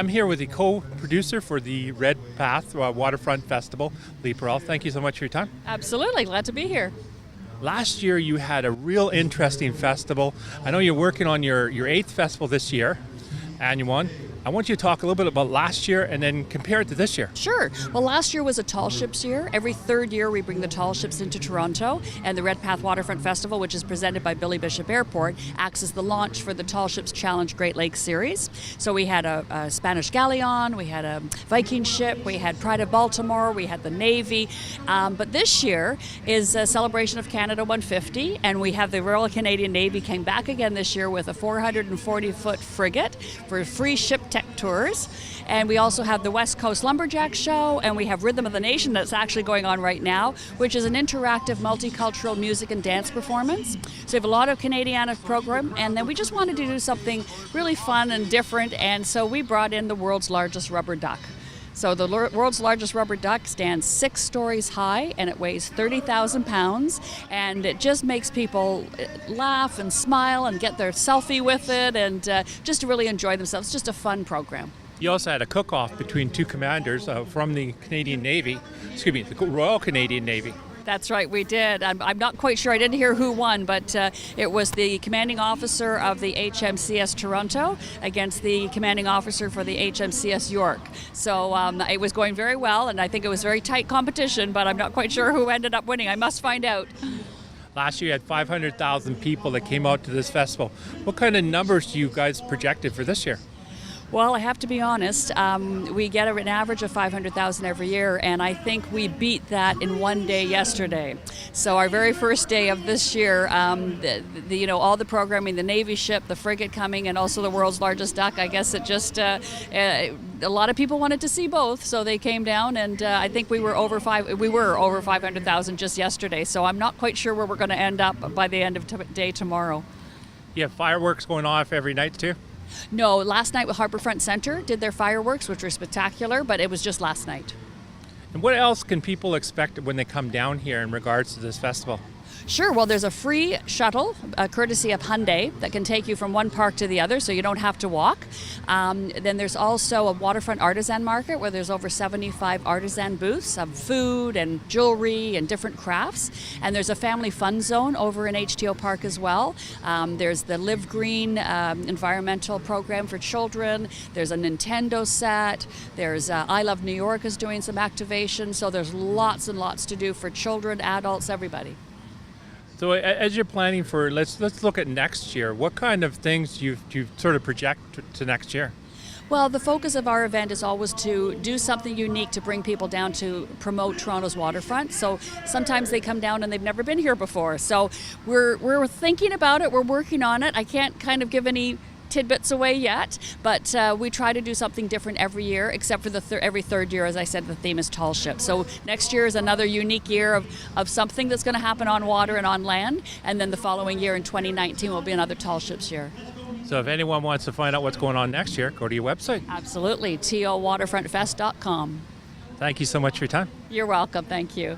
I'm here with the co-producer for the Redpath Waterfront Festival, Lea Parrell. Thank you so much for your time. Absolutely, glad to be here. Last year you had a real interesting festival. I know you're working on your 8th festival this year, annual one. I want you to talk a little bit about last year and then compare it to this year. Sure. Well, last year was a tall ships year. Every third year we bring the tall ships into Toronto, and the Redpath Waterfront Festival, which is presented by Billy Bishop Airport, acts as the launch for the Tall Ships Challenge Great Lakes Series. So we had a Spanish galleon, we had a Viking Ship, we had Pride of Baltimore, we had the Navy. But this year is a celebration of Canada 150, and we have the Royal Canadian Navy came back again this year with a 440-foot frigate for free ship tech tours. And we also have the West Coast Lumberjack Show, and we have Rhythm of the Nation that's actually going on right now, which is an interactive multicultural music and dance performance. So we have a lot of Canadiana program, and then we just wanted to do something really fun and different, and so we brought in the world's largest rubber duck. So the world's largest rubber duck stands 6 stories high, and it weighs 30,000 pounds, and it just makes people laugh and smile and get their selfie with it, and just to really enjoy themselves. It's just a fun program. You also had a cook-off between two commanders from the Canadian Navy, the Royal Canadian Navy. That's right, we did. I'm not quite sure. I didn't hear who won, but it was the commanding officer of the HMCS Toronto against the commanding officer for the HMCS York. So it was going very well, and I think it was very tight competition, but I'm not quite sure who ended up winning. I must find out. Last year you had 500,000 people that came out to this festival. What kind of numbers do you guys projected for this year? Well, I have to be honest, we get an average of 500,000 every year, and I think we beat that in one day yesterday. So our very first day of this year, all the programming, the Navy ship, the frigate coming, and also the world's largest duck, I guess it just, a lot of people wanted to see both, so they came down, and I think we were over 500,000 just yesterday, so I'm not quite sure where we're going to end up by the end of day tomorrow. You have fireworks going off every night too? No, last night with Harbourfront Centre did their fireworks, which were spectacular, but it was just last night. And what else can people expect when they come down here in regards to this festival? Sure. Well, there's a free shuttle, courtesy of Hyundai, that can take you from one park to the other, so you don't have to walk. Then there's also a waterfront artisan market where there's over 75 artisan booths of food and jewelry and different crafts. And there's a family fun zone over in HTO Park as well. There's the Live Green environmental program for children. There's a Nintendo set. There's I Love New York is doing some activation. So there's lots and lots to do for children, adults, everybody. So as you're planning for, let's look at next year. What kind of things do you sort of project to next year? Well, the focus of our event is always to do something unique to bring people down to promote Toronto's waterfront. So sometimes they come down and they've never been here before. So we're thinking about it. We're working on it. I can't kind of give any tidbits away yet, but we try to do something different every year, except for every third year, as I said, the theme is tall ships. So next year is another unique year of something that's going to happen on water and on land, and then the following year in 2019 will be another tall ships year. So if anyone wants to find out what's going on next year, go to your website. Absolutely, towaterfrontfest.com. Thank you so much for your time. You're welcome, thank you.